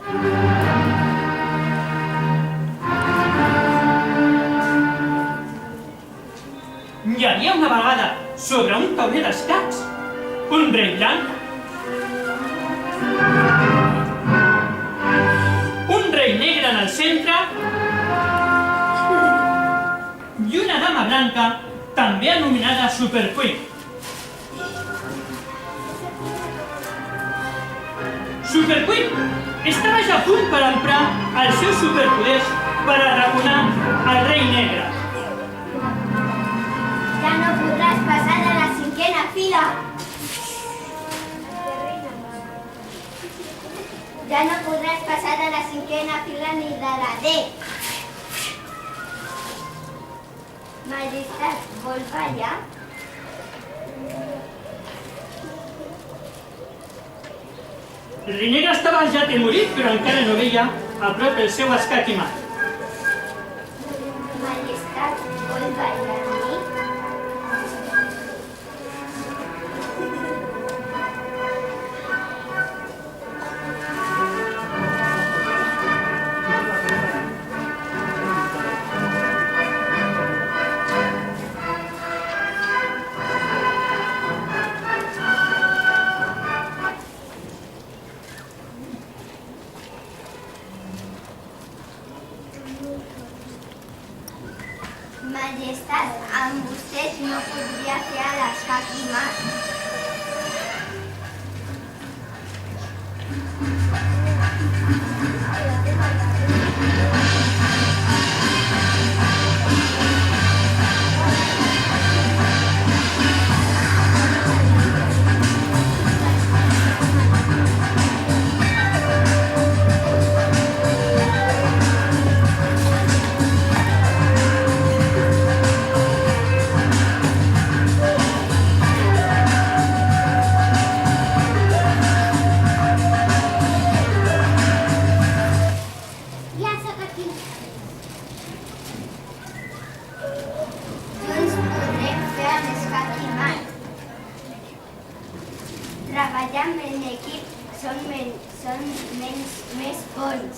Hi havia una vegada, sobre un tauler d'escacs, un rei blanc, un rei negre en el centre i una dama blanca, també anomenada Super Queen. Super Queen estava ja a punt per emprar els seus superpoders per arraconar el rei negre. Ja no podràs passar de la cinquena fila. Ja no podràs passar de la cinquena fila ni de la D. Majestat, vol ballar? El rei negre estava ja atemorit, però encara no veia a prop el seu escaquimat. Majestat, vol ballar amb mi? Majestat, amb vostès no podria fer l'escaquimat. Treballar en equip són més bons.